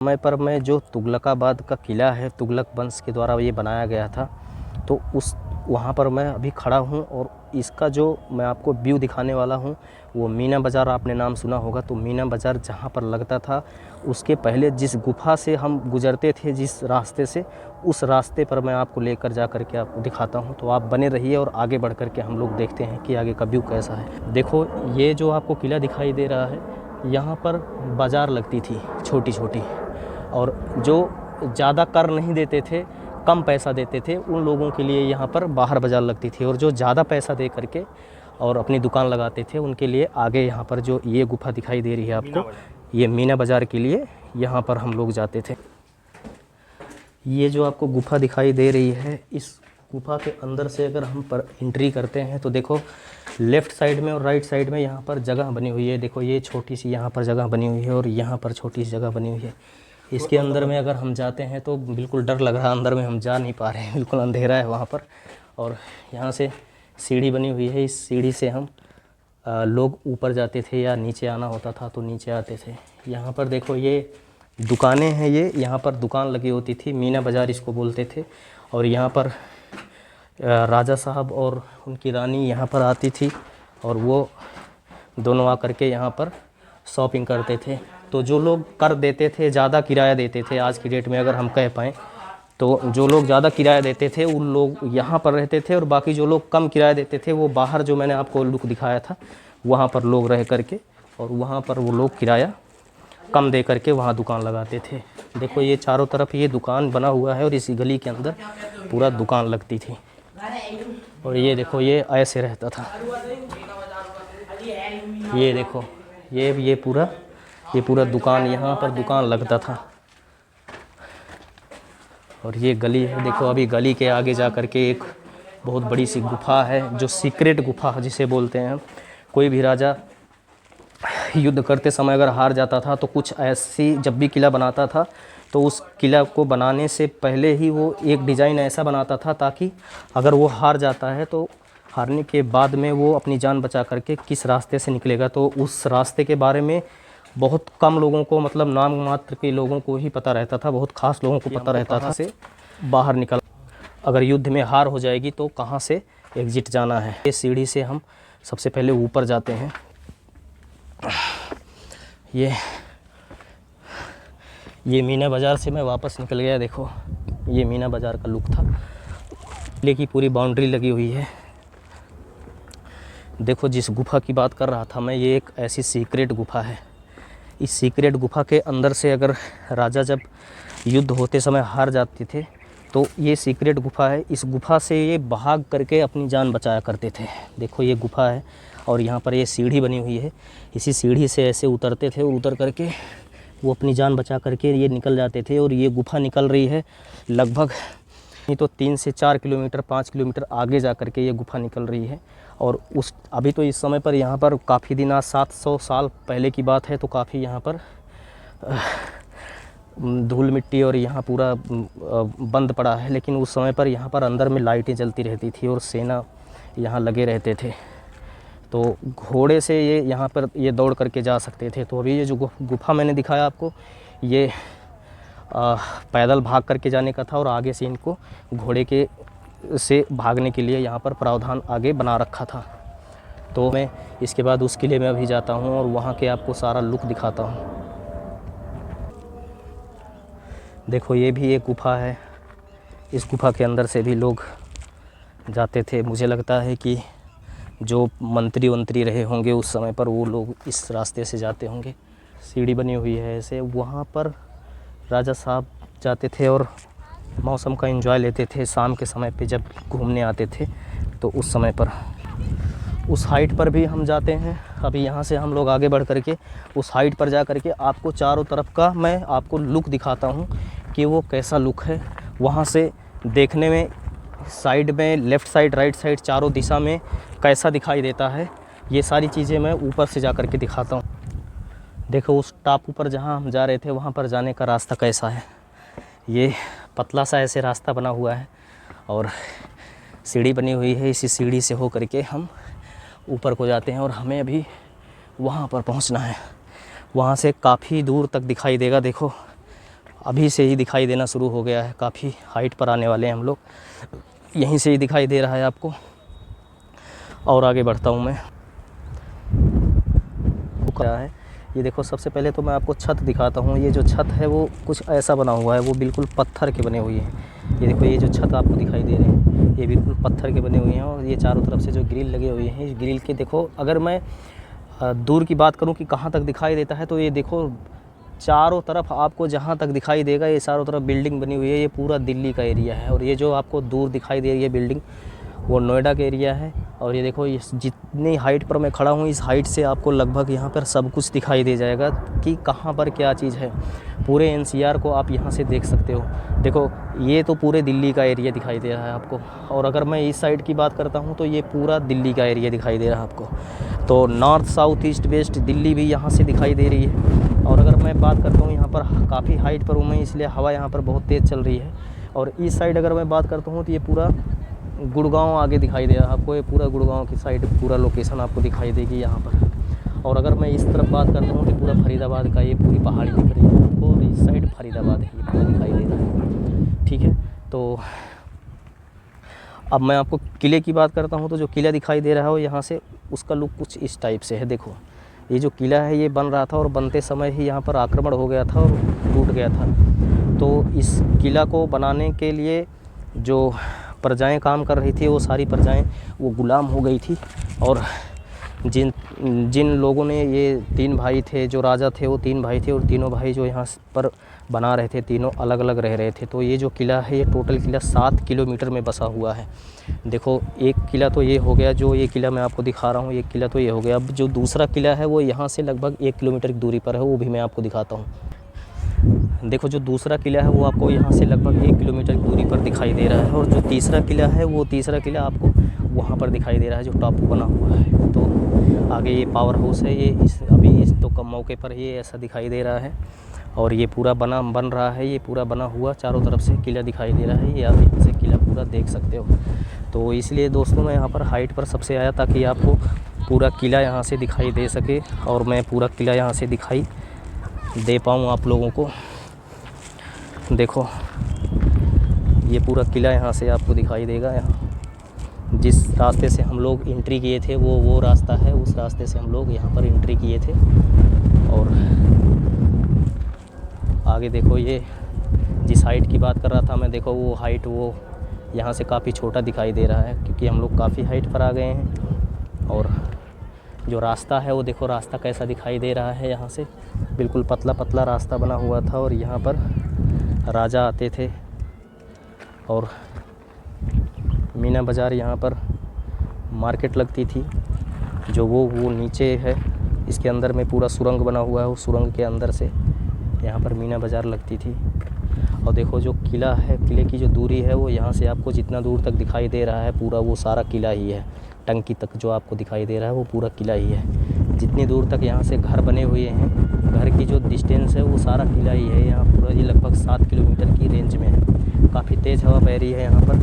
समय पर मैं जो तुगलकाबाद का किला है, तुगलक वंश के द्वारा ये बनाया गया था, तो उस वहाँ पर मैं अभी खड़ा हूँ और इसका जो मैं आपको व्यू दिखाने वाला हूँ वो मीना बाज़ार, आपने नाम सुना होगा। तो मीना बाज़ार जहाँ पर लगता था, उसके पहले जिस गुफ़ा से हम गुज़रते थे, जिस रास्ते से, उस रास्ते पर मैं आपको लेकर जा कर के आपको दिखाता हूँ। तो आप बने रहिए और आगे बढ़ कर के हम लोग देखते हैं कि आगे का व्यू कैसा है। देखो, ये जो आपको किला दिखाई दे रहा है, यहाँ पर बाज़ार लगती थी छोटी छोटी, और जो ज़्यादा कर नहीं देते थे, कम पैसा देते थे, उन लोगों के लिए यहाँ पर बाहर बाज़ार लगती थी। और जो ज़्यादा पैसा दे करके और अपनी दुकान लगाते थे, उनके लिए आगे यहाँ पर जो ये गुफ़ा दिखाई दे रही है आपको, ये मीना बाज़ार के लिए यहाँ पर हम लोग जाते थे। ये जो आपको गुफ़ा दिखाई दे रही है, इस गुफ़ा के अंदर से अगर हम पर एंट्री करते हैं तो देखो, लेफ़्ट साइड में और राइट साइड में यहाँ पर जगह बनी हुई है। देखो, ये छोटी सी यहाँ पर जगह बनी हुई है और यहाँ पर छोटी सी जगह बनी हुई है। इसके अंदर में अगर हम जाते हैं तो बिल्कुल डर लग रहा है, अंदर में हम जा नहीं पा रहे हैं, बिल्कुल अंधेरा है वहाँ पर। और यहाँ से सीढ़ी बनी हुई है, इस सीढ़ी से हम लोग ऊपर जाते थे या नीचे आना होता था तो नीचे आते थे। यहाँ पर देखो, ये दुकानें हैं, ये यहाँ पर दुकान लगी होती थी, मीना बाज़ार इसको बोलते थे। और यहाँ पर राजा साहब और उनकी रानी यहाँ पर आती थी और वो दोनों आकर के यहाँ पर शॉपिंग करते थे। तो जो लोग कर देते थे, ज़्यादा किराया देते थे, आज की डेट में अगर हम कह पाएँ तो जो लोग ज़्यादा किराया देते थे उन लोग यहाँ पर रहते थे, और बाकी जो लोग कम किराया देते थे वो बाहर, जो मैंने आपको लुक दिखाया था, वहाँ पर लोग रह करके, और वहाँ पर वो लोग किराया कम दे करके वहाँ दुकान लगाते थे। देखो, ये चारों तरफ ये दुकान बना हुआ है और इसी गली के अंदर पूरा दुकान लगती थी। और ये देखो, ये ऐसे रहता था। ये देखो, ये पूरा दुकान, यहाँ पर दुकान लगता था। और ये गली है, देखो, अभी गली के आगे जा कर के एक बहुत बड़ी सी गुफ़ा है, जो सीक्रेट गुफ़ा जिसे बोलते हैं। कोई भी राजा युद्ध करते समय अगर हार जाता था तो कुछ ऐसी, जब भी किला बनाता था तो उस किला को बनाने से पहले ही वो एक डिज़ाइन ऐसा बनाता था ताकि अगर वो हार जाता है तो हारने के बाद में वो अपनी जान बचा करके किस रास्ते से निकलेगा। तो उस रास्ते के बारे में बहुत कम लोगों को, मतलब नाम मात्र के लोगों को ही पता रहता था, बहुत ख़ास लोगों को पता रहता था से बाहर निकल, अगर युद्ध में हार हो जाएगी तो कहाँ से एग्ज़िट जाना है। ये सीढ़ी से हम सबसे पहले ऊपर जाते हैं। ये मीना बाज़ार से मैं वापस निकल गया। देखो, ये मीना बाज़ार का लुक था, लेकिन पूरी बाउंड्री लगी हुई है। देखो, जिस गुफ़ा की बात कर रहा था मैं, ये एक ऐसी सीक्रेट गुफ़ा है। इस सीक्रेट गुफ़ा के अंदर से अगर राजा जब युद्ध होते समय हार जाते थे तो ये सीक्रेट गुफ़ा है, इस गुफ़ा से ये भाग करके अपनी जान बचाया करते थे। देखो, ये गुफ़ा है और यहाँ पर ये सीढ़ी बनी हुई है, इसी सीढ़ी से ऐसे उतरते थे और उतर करके वो अपनी जान बचा करके ये निकल जाते थे। और ये गुफ़ा निकल रही है लगभग नहीं तो 3 से 4 किलोमीटर, 5 किलोमीटर आगे जा कर के ये गुफ़ा निकल रही है। और अभी तो इस समय पर यहाँ पर काफ़ी दिन, आज 700 साल पहले की बात है, तो काफ़ी यहाँ पर धूल मिट्टी और यहाँ पूरा बंद पड़ा है। लेकिन उस समय पर यहाँ पर अंदर में लाइटें जलती रहती थी और सेना यहाँ लगे रहते थे, तो घोड़े से ये यहाँ पर ये दौड़ करके जा सकते थे। तो अभी ये जो गुफ़ा मैंने दिखाया आपको, ये पैदल भाग करके जाने का था और आगे से इनको घोड़े के से भागने के लिए यहाँ पर प्रावधान आगे बना रखा था। तो मैं इसके बाद उस किले में अभी जाता हूँ और वहाँ के आपको सारा लुक दिखाता हूँ। देखो, ये भी एक गुफ़ा है, इस गुफ़ा के अंदर से भी लोग जाते थे। मुझे लगता है कि जो मंत्री वंत्री रहे होंगे उस समय पर, वो लोग इस रास्ते से जाते होंगे। सीढ़ी बनी हुई है ऐसे, वहाँ पर राजा साहब जाते थे और मौसम का एंजॉय लेते थे। शाम के समय पे जब घूमने आते थे तो उस समय पर उस हाइट पर भी हम जाते हैं। अभी यहाँ से हम लोग आगे बढ़ करके उस हाइट पर जा करके आपको चारों तरफ का मैं आपको लुक दिखाता हूँ कि वो कैसा लुक है। वहाँ से देखने में साइड में, लेफ़्ट साइड, राइट साइड, चारों दिशा में कैसा दिखाई देता है, ये सारी चीज़ें मैं ऊपर से जा कर के दिखाता हूँ। देखो, उस टापू पर जहाँ हम जा रहे थे वहाँ पर जाने का रास्ता कैसा है। ये पतला सा ऐसे रास्ता बना हुआ है और सीढ़ी बनी हुई है। इसी सीढ़ी से हो करके हम ऊपर को जाते हैं और हमें अभी वहाँ पर पहुँचना है। वहाँ से काफ़ी दूर तक दिखाई देगा। देखो, अभी से ही दिखाई देना शुरू हो गया है, काफ़ी हाइट पर आने वाले हैं हम लोग। यहीं से ही दिखाई दे रहा है आपको। और आगे बढ़ता हूँ मैं। क्या है ये देखो, सबसे पहले तो मैं आपको छत दिखाता हूँ। ये जो छत है वो कुछ ऐसा बना हुआ है, वो बिल्कुल पत्थर के बने हुए हैं। ये देखो, ये जो छत आपको दिखाई दे रहे हैं ये बिल्कुल पत्थर के बने हुए हैं। और ये चारों तरफ से जो ग्रिल लगे हुए हैं, इस ग्रिल के देखो, अगर मैं दूर की बात करूं कि कहाँ तक दिखाई देता है, तो ये देखो चारों तरफ आपको जहाँ तक दिखाई देगा, ये चारों तरफ बिल्डिंग बनी हुई है। ये पूरा दिल्ली का एरिया है। और ये जो आपको दूर दिखाई दे रही है बिल्डिंग, वो नोएडा का एरिया है। और ये देखो, ये जितनी हाइट पर मैं खड़ा हूँ, इस हाइट से आपको लगभग यहाँ पर सब कुछ दिखाई दे जाएगा कि कहाँ पर क्या चीज़ है। पूरे एनसीआर को आप यहाँ से देख सकते हो। देखो, ये तो पूरे दिल्ली का एरिया दिखाई दे रहा है आपको। और अगर मैं इस साइड की बात करता हूँ तो ये पूरा दिल्ली का एरिया दिखाई दे रहा है आपको। तो north, south, east, west Delhi भी यहाँ से दिखाई दे रही है। और अगर मैं बात करता हूँ, यहाँ पर काफ़ी हाइट पर हूँ मैं, इसलिए हवा यहाँ पर बहुत तेज़ चल रही है। और इस साइड अगर मैं बात करता हूँ तो ये पूरा गुड़गांव आगे दिखाई दे रहा है आपको। ये पूरा गुड़गांव की साइड पूरा लोकेशन आपको दिखाई देगी यहाँ पर। और अगर मैं इस तरफ बात करता हूँ तो पूरा फरीदाबाद का ये पूरी पहाड़ी दिख रही है आपको। और इस साइड फरीदाबाद है, ये पूरा दिखाई दे रहा है। ठीक है, तो अब मैं आपको किले की बात करता हूँ। तो जो किला दिखाई दे रहा है वो यहाँ से, उसका लुक कुछ इस टाइप से है। देखो, ये जो किला है ये बन रहा था और बनते समय ही यहाँ पर आक्रमण हो गया था और टूट गया था। तो इस किला को बनाने के लिए जो प्रजाएं काम कर रही थी, वो सारी प्रजाएं वो गुलाम हो गई थी। और जिन लोगों ने, ये 3 भाई थे जो राजा थे, वो 3 भाई थे। और तीनों भाई जो यहाँ पर बना रहे थे, तीनों अलग अलग रह रहे थे। तो ये जो किला है, ये टोटल किला 7 किलोमीटर में बसा हुआ है। देखो, एक किला तो ये हो गया, जो ये किला मैं आपको दिखा रहा हूँ, एक किला तो ये हो गया। अब जो दूसरा किला है वो यहाँ से लगभग 1 किलोमीटर की दूरी पर है, वो भी मैं आपको दिखाता हूँ। देखो, जो दूसरा किला है वो आपको यहाँ से लगभग 1 किलोमीटर की दूरी पर दिखाई दे रहा है। और जो तीसरा किला है, वो तीसरा किला आपको वहाँ पर दिखाई दे रहा है, जो टापू बना हुआ है। तो आगे ये पावर हाउस है, ये अभी इस तो कम मौके पर ये ऐसा दिखाई दे रहा है। और ये पूरा बन रहा है, ये पूरा बना हुआ चारों तरफ से किला दिखाई दे रहा है। ये आप यहाँ से किला पूरा देख सकते हो। तो इसलिए दोस्तों, मैं यहाँ पर हाइट पर सबसे आया ताकि आपको पूरा किला यहाँ से दिखाई दे सके और मैं पूरा किला यहाँ से दिखाई दे पाऊँ आप लोगों को। देखो, ये पूरा किला यहाँ से आपको दिखाई देगा। यहाँ जिस रास्ते से हम लोग एंट्री किए थे वो रास्ता है, उस रास्ते से हम लोग यहाँ पर एंट्री किए थे। और आगे देखो, ये जिस हाइट की बात कर रहा था मैं, देखो वो हाइट वो यहाँ से काफ़ी छोटा दिखाई दे रहा है, क्योंकि हम लोग काफ़ी हाइट पर आ गए हैं। और जो रास्ता है वो देखो, रास्ता कैसा दिखाई दे रहा है। यहाँ से बिल्कुल पतला पतला रास्ता बना हुआ था। और यहाँ पर राजा आते थे। और मीना बाज़ार, यहाँ पर मार्केट लगती थी, जो वो नीचे है। इसके अंदर में पूरा सुरंग बना हुआ है, उस सुरंग के अंदर से यहाँ पर मीना बाज़ार लगती थी। और देखो, जो किला है, किले की जो दूरी है वो यहाँ से आपको जितना दूर तक दिखाई दे रहा है, पूरा वो सारा किला ही है। टंकी तक जो आपको दिखाई दे रहा है वो पूरा किला ही है। जितनी दूर तक यहाँ से घर बने हुए हैं, घर की जो डिस्टेंस है वो सारा किला ही है। यहाँ पूरा ये लगभग 7 किलोमीटर की रेंज में है। काफ़ी तेज़ हवा बह रही है यहाँ पर।